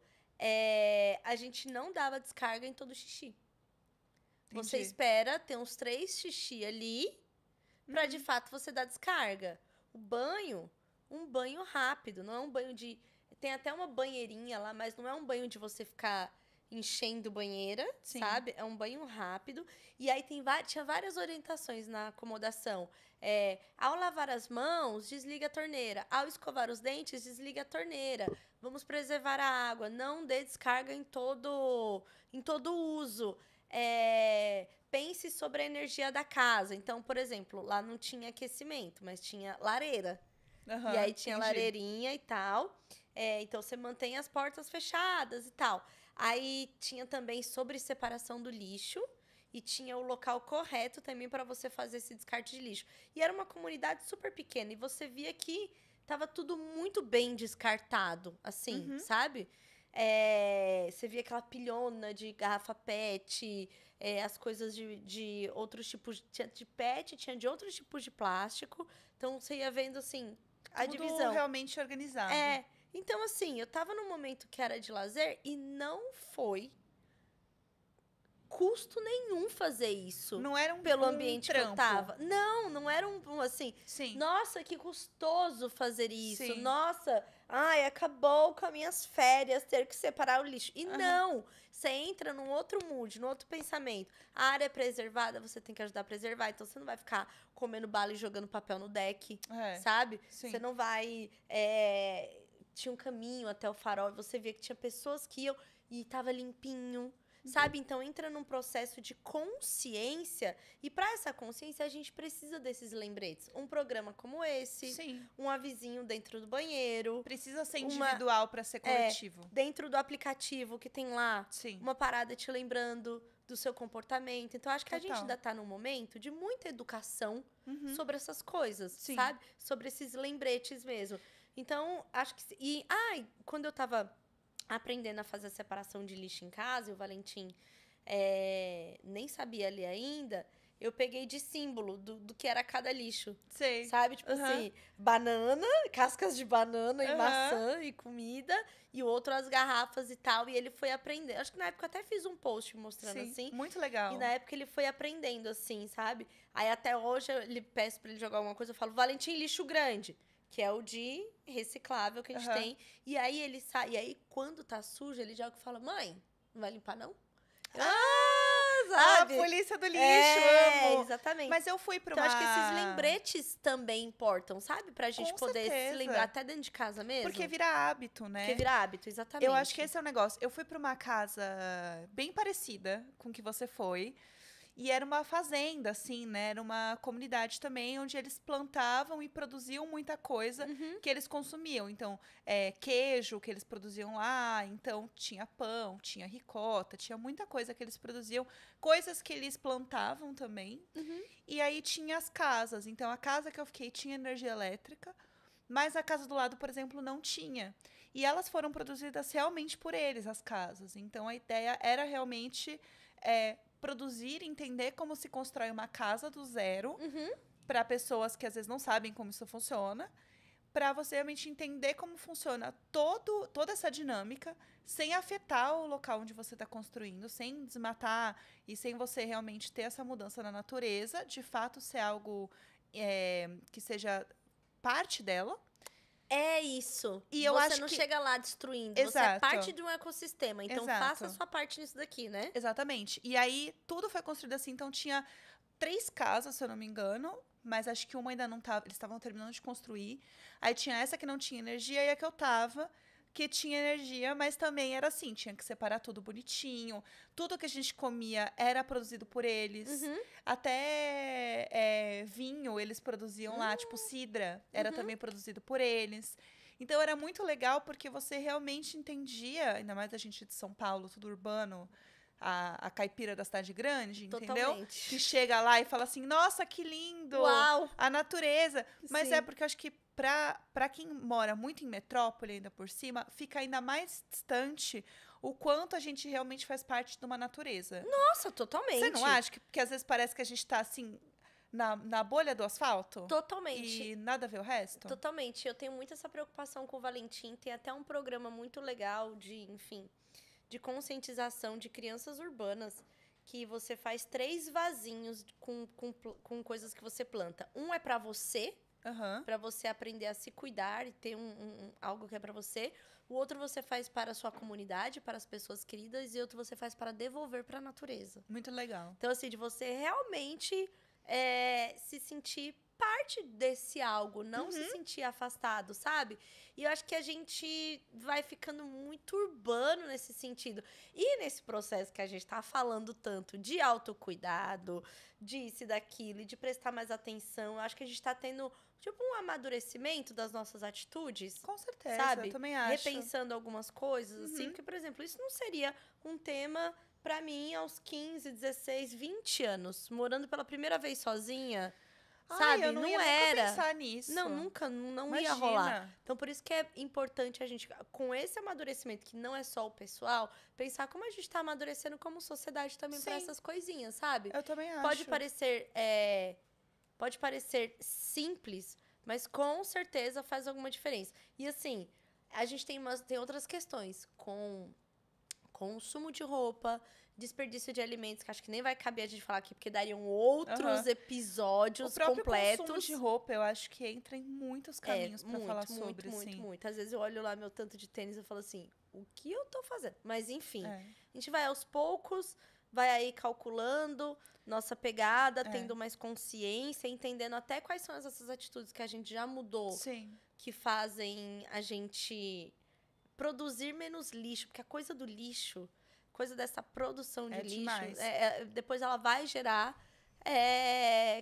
a gente não dava descarga em todo xixi. Você espera ter uns 3 xixi ali pra, de fato, você dar descarga. O banho, um banho rápido, não é um banho de... Tem até uma banheirinha lá, mas não é um banho de você ficar enchendo banheira, Sim. sabe? É um banho rápido. E aí tinha várias orientações na acomodação. Ao lavar as mãos, desliga a torneira. Ao escovar os dentes, desliga a torneira. Vamos preservar a água. Não dê descarga em todo uso. Pense sobre a energia da casa. Então, por exemplo, lá não tinha aquecimento, mas tinha lareira. Aham, E aí tinha entendi. lareirinha e tal. Então você mantém as portas fechadas e tal. Aí tinha também sobre separação do lixo e tinha o local correto também para você fazer esse descarte de lixo. E era uma comunidade super pequena e você via que tava tudo muito bem descartado, assim, sabe? Você via aquela pilhona de garrafa PET, as coisas de outros tipos. Tinha de PET, tinha de outros tipos de plástico. Então você ia vendo assim a Tudo divisão. realmente organizado. Então, assim, eu tava num momento que era de lazer e não foi custo nenhum fazer isso. Não era pelo um ambiente trampo. que eu tava. Não era um assim. Sim. Nossa, que custoso fazer isso. Sim. Nossa, acabou com as minhas férias ter que separar o lixo. E não, você entra num outro mood, num outro pensamento. A área é preservada, você tem que ajudar a preservar. Então você não vai ficar comendo bala e jogando papel no deck, sabe? Sim. Você não vai. Tinha um caminho até o farol e você via que tinha pessoas que iam e tava limpinho. Sabe? Então entra num processo de consciência e para essa consciência a gente precisa desses lembretes. Um programa como esse, Sim. um avisinho dentro do banheiro. Precisa ser individual para ser coletivo. Dentro do aplicativo que tem lá, Sim. uma parada te lembrando do seu comportamento. Então acho que a gente Total. ainda tá num momento de muita educação sobre essas coisas, Sim. sabe? Sobre esses lembretes mesmo. Então, acho que... quando eu tava aprendendo a fazer a separação de lixo em casa, e o Valentim nem sabia ler ainda, eu peguei de símbolo do que era cada lixo. Sei. Sabe? Tipo assim, banana, cascas de banana e maçã e comida, e o outro as garrafas e tal, e ele foi aprendendo. Acho que na época eu até fiz um post mostrando assim. Muito legal. E na época ele foi aprendendo assim, sabe? Aí até hoje ele peço pra ele jogar alguma coisa, eu falo, Valentim, lixo grande. Que é o de reciclável que a gente tem. E aí ele sai. E aí, quando tá sujo, ele joga e fala: mãe, não vai limpar, não? Sabe? A polícia do lixo, amo. Exatamente. Mas eu fui pra então, acho que esses lembretes também importam, sabe? Pra gente Com poder certeza. se lembrar até dentro de casa mesmo. Porque vira hábito, né? Porque vira hábito, exatamente. Eu acho que esse é o negócio. Eu fui pra uma casa bem parecida com que você foi. E era uma fazenda, assim, né? Era uma comunidade também, onde eles plantavam e produziam muita coisa que eles consumiam. Então, queijo que eles produziam lá, então tinha pão, tinha ricota, tinha muita coisa que eles produziam. Coisas que eles plantavam também. E aí tinha as casas. Então, a casa que eu fiquei tinha energia elétrica, mas a casa do lado, por exemplo, não tinha. E elas foram produzidas realmente por eles, as casas. Então, a ideia era realmente... produzir, entender como se constrói uma casa do zero para pessoas que às vezes não sabem como isso funciona, para você realmente entender como funciona toda essa dinâmica sem afetar o local onde você está construindo, sem desmatar e sem você realmente ter essa mudança na natureza, de fato ser algo que seja parte dela. É isso. E eu você acho não que... chega lá destruindo. Exato. Você é parte de um ecossistema. Então, faça a sua parte nisso daqui, né? Exatamente. E aí, tudo foi construído assim. Então, tinha 3 casas, se eu não me engano. Mas acho que uma ainda não tava... Eles estavam terminando de construir. Aí, tinha essa que não tinha energia. E a que eu tava, que tinha energia. Mas também era assim. Tinha que separar tudo bonitinho. Tudo que a gente comia era produzido por eles. Até vinho eles produziam lá. Tipo, cidra. Era também produzido por eles. Então, era muito legal porque você realmente entendia, ainda mais a gente de São Paulo, tudo urbano, a caipira da cidade grande, entendeu? Totalmente. Que chega lá e fala assim, nossa, que lindo! Uau! A natureza! Mas Sim. é porque eu acho que pra quem mora muito em metrópole, ainda por cima, fica ainda mais distante o quanto a gente realmente faz parte de uma natureza. Nossa, totalmente. Você não acha? Porque às vezes parece que a gente tá assim... Na bolha do asfalto? Totalmente. E nada a ver o resto? Totalmente. Eu tenho muito essa preocupação com o Valentim. Tem até um programa muito legal de conscientização de crianças urbanas, que você faz 3 vasinhos com coisas que você planta. Um é pra você, Aham. Pra você aprender a se cuidar e ter algo que é pra você. O outro você faz para a sua comunidade, para as pessoas queridas, e outro você faz para devolver para a natureza. Muito legal. Então, assim, de você realmente se sentir parte desse algo, não se sentir afastado, sabe? E eu acho que a gente vai ficando muito urbano nesse sentido. E nesse processo que a gente tá falando tanto de autocuidado, disso e daquilo, e de prestar mais atenção, eu acho que a gente tá tendo, tipo, um amadurecimento das nossas atitudes. Com certeza, Sabe? eu também acho. Repensando algumas coisas, assim, porque, por exemplo, isso não seria um tema pra mim aos 15, 16, 20 anos, morando pela primeira vez sozinha, sabe? Eu não ia era. nunca pensar nisso. Não, nunca, não ia Imagina. rolar. Então, por isso que é importante a gente, com esse amadurecimento, que não é só o pessoal, pensar como a gente tá amadurecendo como sociedade também pra Sim. essas coisinhas, sabe? Eu também acho. Pode parecer simples, mas com certeza faz alguma diferença. E assim, a gente tem outras questões com consumo de roupa, desperdício de alimentos, que acho que nem vai caber a gente falar aqui, porque dariam outros episódios o próprio completos. consumo de roupa, eu acho que entra em muitos caminhos pra falar sobre, Muito. Às vezes eu olho lá meu tanto de tênis e falo assim, o que eu tô fazendo? Mas enfim, a gente vai aos poucos, vai aí calculando nossa pegada, tendo mais consciência, entendendo até quais são essas atitudes que a gente já mudou, que fazem a gente produzir menos lixo, porque a coisa do lixo, coisa dessa produção de lixo, depois ela vai gerar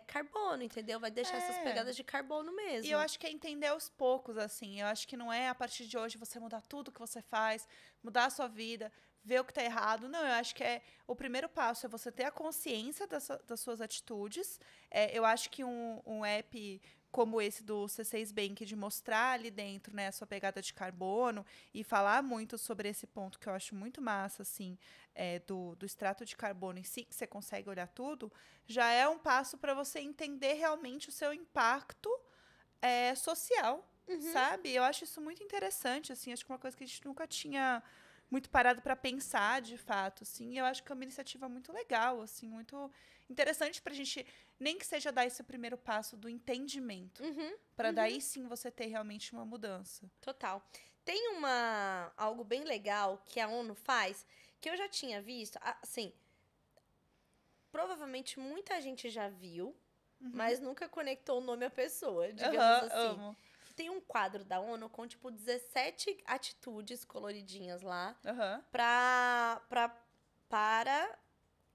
carbono, entendeu? Vai deixar essas pegadas de carbono mesmo. E eu acho que é entender aos poucos, assim. Eu acho que não é a partir de hoje você mudar tudo que você faz, mudar a sua vida, ver o que tá errado. Não, eu acho que o primeiro passo é você ter a consciência das suas atitudes. Eu acho que um app como esse do C6 Bank, de mostrar ali dentro, né, a sua pegada de carbono e falar muito sobre esse ponto que eu acho muito massa, assim, do extrato de carbono em si, que você consegue olhar tudo, já é um passo para você entender realmente o seu impacto social, sabe? Eu acho isso muito interessante, assim, acho que é uma coisa que a gente nunca tinha muito parado para pensar, de fato, assim. Eu acho que é uma iniciativa muito legal, assim, muito interessante pra gente, nem que seja dar esse primeiro passo do entendimento, para daí sim você ter realmente uma mudança. Total. Tem algo bem legal que a ONU faz, que eu já tinha visto, assim, provavelmente muita gente já viu, mas nunca conectou o nome à pessoa, digamos assim. Amo. Tem um quadro da ONU com, tipo, 17 atitudes coloridinhas lá para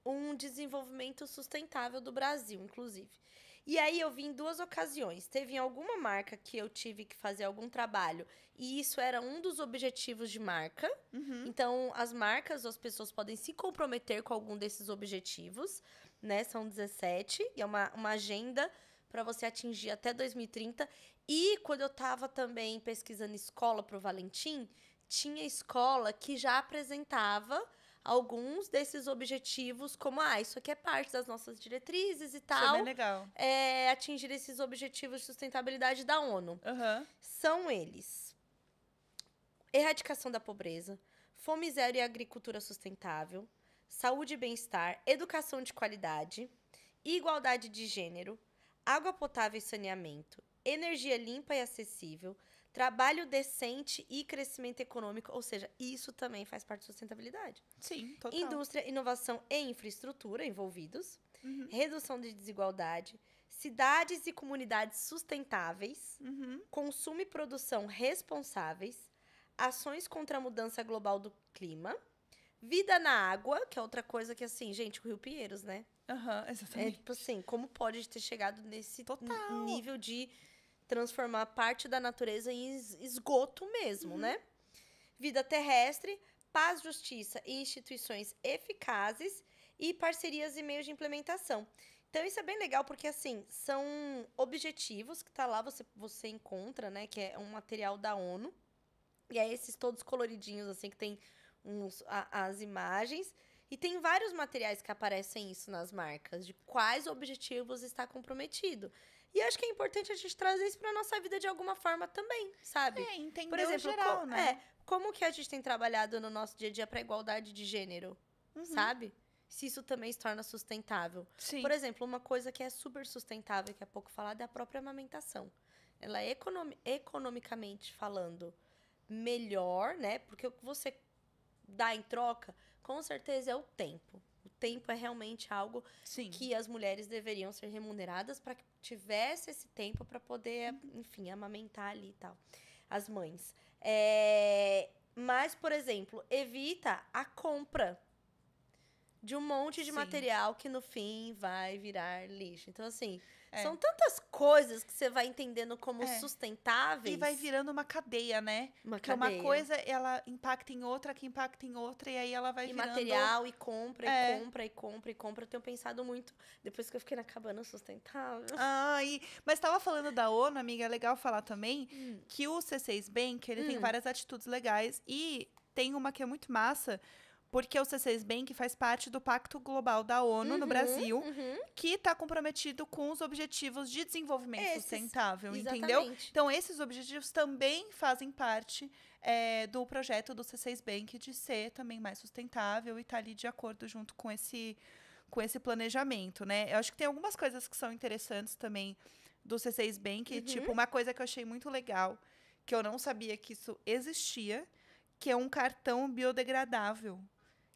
um desenvolvimento sustentável do Brasil, inclusive. E aí eu vi em 2 ocasiões. Teve em alguma marca que eu tive que fazer algum trabalho e isso era um dos objetivos de marca. Então, as marcas ou as pessoas podem se comprometer com algum desses objetivos, né? São 17 e é uma agenda para você atingir até 2030. E quando eu estava também pesquisando escola para o Valentim, tinha escola que já apresentava alguns desses objetivos como, isso aqui é parte das nossas diretrizes e tal. Isso é bem legal. Atingir esses objetivos de sustentabilidade da ONU. São eles: erradicação da pobreza, fome zero e agricultura sustentável, saúde e bem-estar, educação de qualidade, igualdade de gênero, água potável e saneamento, energia limpa e acessível, trabalho decente e crescimento econômico, ou seja, isso também faz parte da sustentabilidade. Sim, total. Indústria, inovação e infraestrutura envolvidos, redução de desigualdade, cidades e comunidades sustentáveis, consumo e produção responsáveis, ações contra a mudança global do clima, vida na água, que é outra coisa que, assim, gente, o Rio Pinheiros, né? Exatamente. Tipo assim, como pode ter chegado nesse nível de transformar parte da natureza em esgoto mesmo, né? Vida terrestre, paz, justiça e instituições eficazes e parcerias e meios de implementação. Então, isso é bem legal porque, assim, são objetivos que tá lá, você encontra, né? Que é um material da ONU. E é esses todos coloridinhos, assim, que tem as imagens. E tem vários materiais que aparecem isso nas marcas, de quais objetivos está comprometido. E eu acho que é importante a gente trazer isso para nossa vida de alguma forma também, sabe? Entender por exemplo, o geral, né? Como que a gente tem trabalhado no nosso dia a dia para igualdade de gênero, sabe? se isso também se torna sustentável. Sim. Por exemplo, uma coisa que é super sustentável, que é pouco falada, é a própria amamentação. Ela é economicamente falando melhor, né? Porque o que você dá em troca, com certeza, é o tempo. O tempo é realmente algo Sim. que as mulheres deveriam ser remuneradas para que tivesse esse tempo para poder, enfim, amamentar ali e tal. As mães. Mas, por exemplo, evita a compra de um monte de Sim. material que no fim vai virar lixo. Então, assim, É. são tantas coisas que você vai entendendo como É. sustentáveis. E vai virando uma cadeia, né? Uma Porque cadeia. uma coisa, ela impacta em outra, que impacta em outra, e aí ela vai E virando... material, e compra, É. e compra, e compra, e compra. Eu tenho pensado muito, depois que eu fiquei na cabana sustentável. Mas estava falando da ONU, amiga, é legal falar também que o C6 Bank, ele tem várias atitudes legais e tem uma que é muito massa, porque o C6 Bank faz parte do Pacto Global da ONU no Brasil, que está comprometido com os Objetivos de Desenvolvimento Sustentável, entendeu? Exatamente. Então, esses objetivos também fazem parte do projeto do C6 Bank de ser também mais sustentável e estar ali de acordo junto com esse planejamento, né? Eu acho que tem algumas coisas que são interessantes também do C6 Bank, tipo, uma coisa que eu achei muito legal, que eu não sabia que isso existia, que é um cartão biodegradável,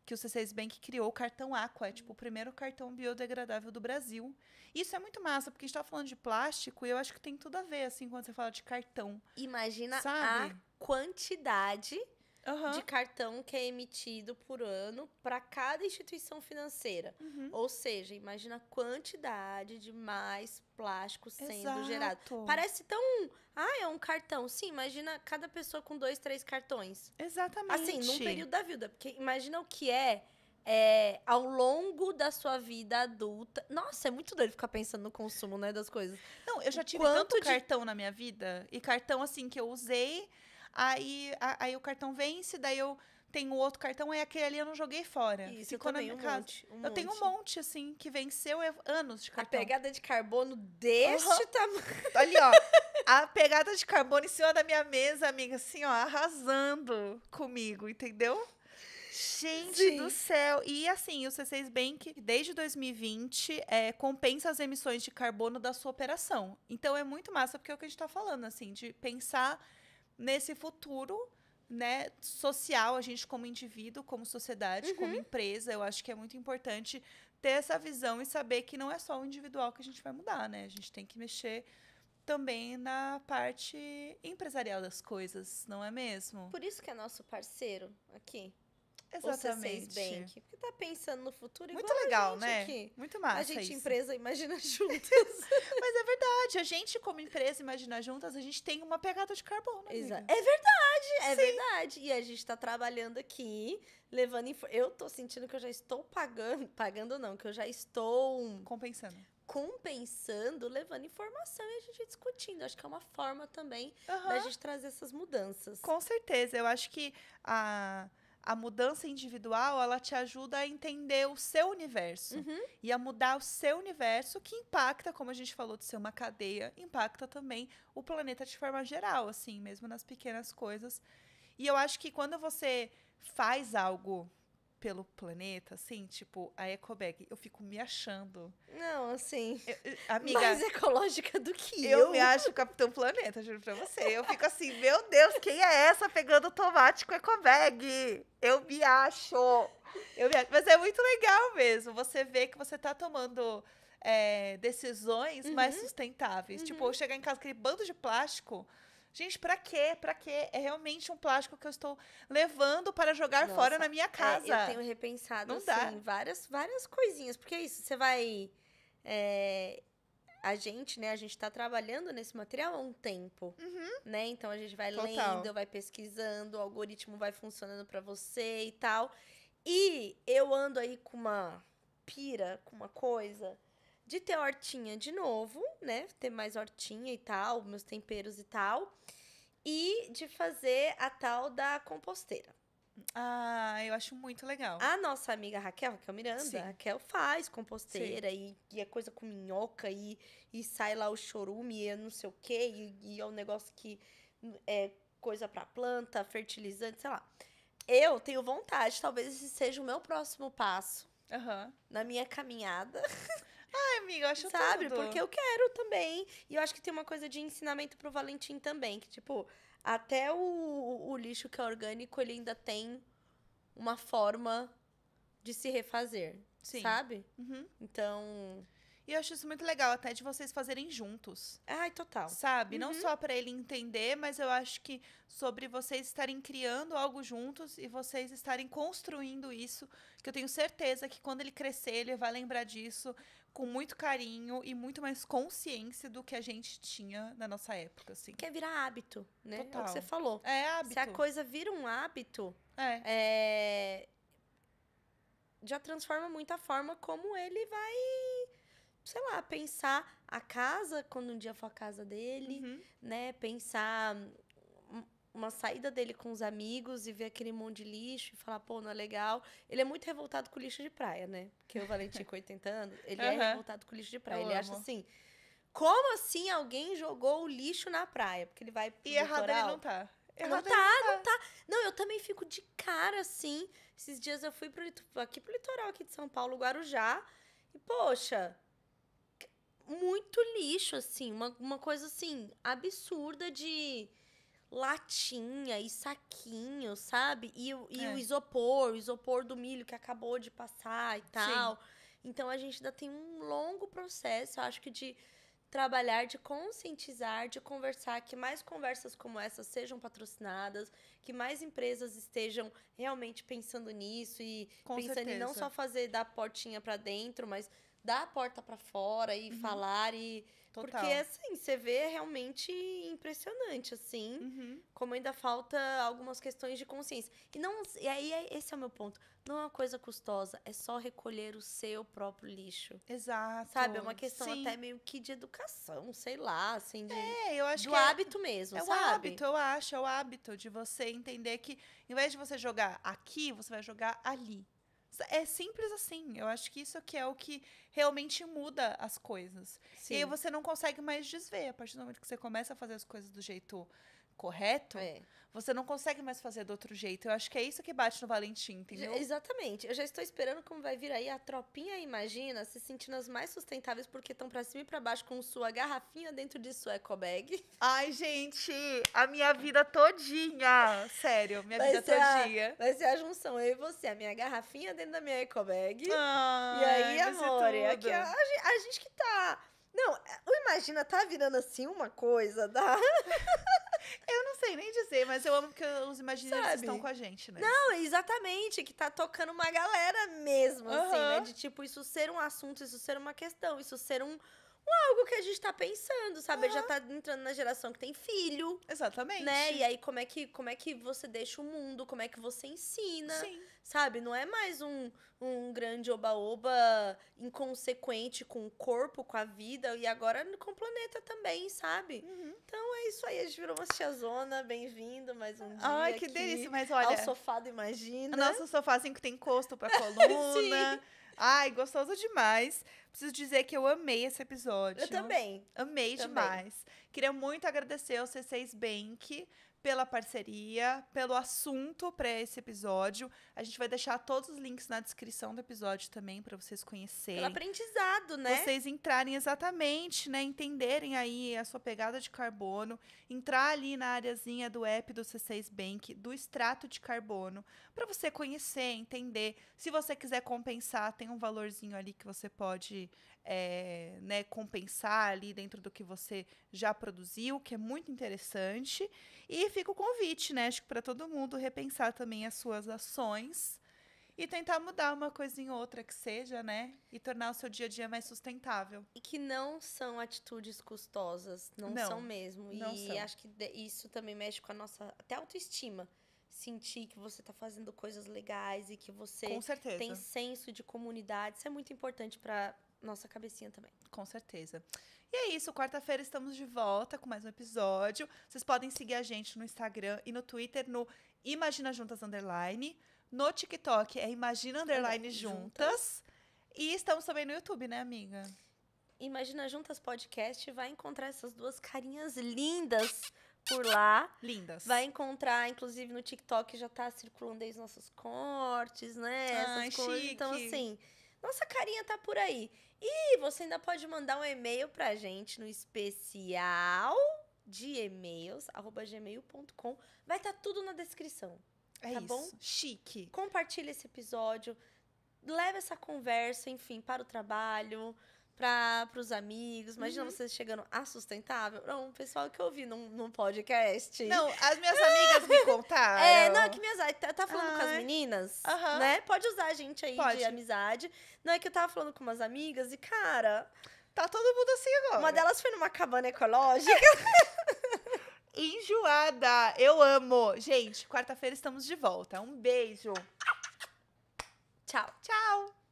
que o C6 Bank criou, o cartão Aqua, é tipo o primeiro cartão biodegradável do Brasil. Isso é muito massa, porque a gente tá falando de plástico e eu acho que tem tudo a ver, assim, quando você fala de cartão. Imagina Sabe? a quantidade Aham. de cartão que é emitido por ano para cada instituição financeira. Uhum. Ou seja, imagina a quantidade de mais plástico sendo gerado. Exato. Parece tão... é um cartão. Sim, imagina cada pessoa com 2, 3 cartões. Exatamente. Assim, num período da vida. Porque imagina o que é ao longo da sua vida adulta. Nossa, é muito doido ficar pensando no consumo, né, das coisas. Não, eu já tive quanto tanto de- cartão na minha vida, e cartão assim que eu usei, aí o cartão vence, daí eu tenho outro cartão, aí aquele ali eu não joguei fora. Isso, Ficou eu na também, minha casa. Eu tenho um monte, assim, que venceu anos de A cartão. pegada de carbono deste tamanho. Ali, ó, a pegada de carbono em cima da minha mesa, amiga, assim, ó, arrasando comigo, entendeu? Gente Sim. do céu! E assim, o C6 Bank, desde 2020, compensa as emissões de carbono da sua operação. Então é muito massa, porque é o que a gente tá falando, assim, de pensar nesse futuro, né, social, a gente como indivíduo, como sociedade, como empresa, eu acho que é muito importante ter essa visão e saber que não é só o individual que a gente vai mudar, né? A gente tem que mexer também na parte empresarial das coisas, não é mesmo? Por isso que é nosso parceiro aqui. Exatamente. O C6 Bank. Porque tá pensando no futuro igual Muito legal, a gente né? aqui. Muito massa A gente, isso. empresa, imagina juntas. Mas é verdade, a gente como empresa Imagina Juntas, a gente tem uma pegada de carbono, amiga. É verdade, é verdade. E a gente tá trabalhando aqui, levando... Eu tô sentindo que eu já estou pagando não, que eu já estou compensando, levando informação e a gente discutindo. Acho que é uma forma também da gente trazer essas mudanças. Com certeza, eu acho que a mudança individual, ela te ajuda a entender o seu universo. E a mudar o seu universo, que impacta, como a gente falou de ser uma cadeia, impacta também o planeta de forma geral, assim, mesmo nas pequenas coisas. E eu acho que quando você faz algo pelo planeta, assim, tipo a Ecobag, eu fico me achando. Não, assim, amiga, mais ecológica do que eu me acho Capitão Planeta, juro pra você. Eu fico assim, meu Deus, quem é essa pegando tomate com Ecobag? Eu me acho. Mas é muito legal mesmo. Você vê que você tá tomando decisões mais sustentáveis. Tipo, eu chegar em casa com aquele bando de plástico. Gente, pra quê? Pra quê? É realmente um plástico que eu estou levando para jogar fora na minha casa. Eu tenho repensado, Não assim, dá. várias coisinhas. Porque é isso, você vai... a gente tá trabalhando nesse material há um tempo, né? Então, a gente vai lendo, vai pesquisando, o algoritmo vai funcionando pra você e tal. E eu ando aí com uma pira, com uma coisa... de ter hortinha de novo, né? Ter mais hortinha e tal, meus temperos e tal. E de fazer a tal da composteira. Ah, eu acho muito legal. A nossa amiga Raquel Miranda, Sim. a Raquel faz composteira e é coisa com minhoca e sai lá o chorume e não sei o quê. E é um negócio que é coisa pra planta, fertilizante, sei lá. Eu tenho vontade, talvez esse seja o meu próximo passo. Aham. na minha caminhada, Ai, amiga, eu acho sabe? tudo. Porque eu quero também. E eu acho que tem uma coisa de ensinamento pro Valentim também, que, tipo, até o lixo que é orgânico, ele ainda tem uma forma de se refazer, Sim. sabe? Uhum. Então, E eu acho isso muito legal, até de vocês fazerem juntos. ai, total. Sabe? Não Uhum. só para ele entender, mas eu acho que sobre vocês estarem criando algo juntos e vocês estarem construindo isso, que eu tenho certeza que quando ele crescer, ele vai lembrar disso com muito carinho e muito mais consciência do que a gente tinha na nossa época, assim. Quer virar hábito, né? É o que Total. você falou. É hábito. Se a coisa vira um hábito, É. já transforma muito a forma como ele vai, sei lá, pensar a casa, quando um dia for a casa dele, Uhum. né? Pensar uma saída dele com os amigos e ver aquele monte de lixo e falar, pô, não é legal. Ele é muito revoltado com o lixo de praia, né? Porque o Valentim, com 80 anos, ele é Aham. revoltado com o lixo de praia. Eu Ele acha amo. assim, como assim alguém jogou o lixo na praia? Porque ele vai pro E errado ele litoral. não tá. Não Errado tá, ele não tá. Não, eu também fico de cara, assim. Esses dias eu fui aqui pro litoral aqui de São Paulo, Guarujá. E, poxa, muito lixo, assim. Uma coisa, assim, absurda de latinha e saquinho, sabe? E o É. o isopor do milho que acabou de passar e tal. Então, a gente ainda tem um longo processo, eu acho que de trabalhar, de conscientizar, de conversar, que mais conversas como essa sejam patrocinadas, que mais empresas estejam realmente pensando nisso e Com pensando em não certeza. só fazer da portinha pra dentro, mas dar a porta pra fora e falar e Total. porque assim, você vê realmente impressionante assim, Uhum. como ainda falta algumas questões de consciência. E aí esse é o meu ponto. Não é uma coisa custosa, é só recolher o seu próprio lixo. Exato. Sabe, é uma questão Sim. até meio que de educação, sei lá, assim, Eu acho do que hábito mesmo, é o sabe? hábito, eu acho, é o hábito de você entender que, em vez de você jogar aqui, você vai jogar ali. É simples assim. Eu acho que isso aqui é o que realmente muda as coisas. Sim. E aí você não consegue mais desver. A partir do momento que você começa a fazer as coisas do jeito correto, É. você não consegue mais fazer do outro jeito. Eu acho que é isso que bate no Valentim, entendeu? Exatamente. Eu já estou esperando como vai vir aí a tropinha Imagina se sentindo as mais sustentáveis porque estão pra cima e pra baixo com sua garrafinha dentro de sua eco bag. Ai, gente, a minha vida todinha. Sério, minha vida todinha. Vai ser a junção, eu e você, a minha garrafinha dentro da minha eco bag. Ai, E aí, vai ser amor, é aqui tudo. a gente que tá... Não, o Imagina tá virando assim uma coisa da... Eu não sei nem dizer, mas eu amo que os imaginários Sabe? estão com a gente, né? Não, exatamente, que tá tocando uma galera mesmo, assim, né? Aham. De tipo, isso ser um assunto, isso ser uma questão, isso ser algo que a gente tá pensando, sabe? Ele já tá entrando na geração que tem filho, Exatamente. né? E aí, como é que você deixa o mundo, como é que você ensina, Sim. sabe? Não é mais um grande oba-oba inconsequente com o corpo, com a vida, e agora com o planeta também, sabe? Uhum. Então é isso aí, a gente virou uma tiazona, bem-vindo mais um dia Ai, que aqui delícia. Mas ao olha, sofá do Imagina. nosso sofazinho que tem encosto pra coluna. Ai, gostoso demais. Preciso dizer que eu amei esse episódio. Eu também. Amei Também. demais. Queria muito agradecer ao C6 Bank pela parceria, pelo assunto para esse episódio. A gente vai deixar todos os links na descrição do episódio também para vocês conhecerem. Pelo aprendizado, né? Vocês entrarem exatamente, né? Entenderem aí a sua pegada de carbono, entrar ali na areazinha do app do C6 Bank, do extrato de carbono, para você conhecer, entender. Se você quiser compensar, tem um valorzinho ali que você pode né, compensar ali dentro do que você já produziu, que é muito interessante. E fica o convite, né? Acho que para todo mundo repensar também as suas ações. E tentar mudar uma coisinha ou outra que seja, né? E tornar o seu dia a dia mais sustentável. E que não são atitudes custosas. Não são mesmo. Não e são. acho que isso também mexe com a nossa até autoestima. Sentir que você tá fazendo coisas legais e que você Com certeza. tem senso de comunidade. Isso é muito importante pra nossa cabecinha também. Com certeza. E é isso, quarta-feira estamos de volta com mais um episódio. Vocês podem seguir a gente no Instagram e no Twitter no Imagina Juntas _. No TikTok é Imagina _ Juntas. E estamos também no YouTube, né, amiga? Imagina Juntas Podcast, vai encontrar essas duas carinhas lindas por lá. Lindas. Vai encontrar, inclusive no TikTok já tá circulando aí os nossos cortes, né? Ai, Essas coisas. Então, chique. assim, Nossa carinha tá por aí. E você ainda pode mandar um e-mail pra gente no especial de e-mails, @gmail.com. Vai estar tudo na descrição. É Tá isso. bom? Chique. Compartilha esse episódio. Leva essa conversa, enfim, para o trabalho, para os amigos. Imagina você chegando a sustentável. Não, o pessoal que eu ouvi num podcast. Não, as minhas amigas me contaram. Não, é que tá falando com as meninas, né? Pode usar a gente aí de amizade. Não, é que eu tava falando com umas amigas e, cara... Tá todo mundo assim agora. Uma delas foi numa cabana ecológica. Enjoada. Eu amo. Gente, quarta-feira estamos de volta. Um beijo. Tchau. Tchau.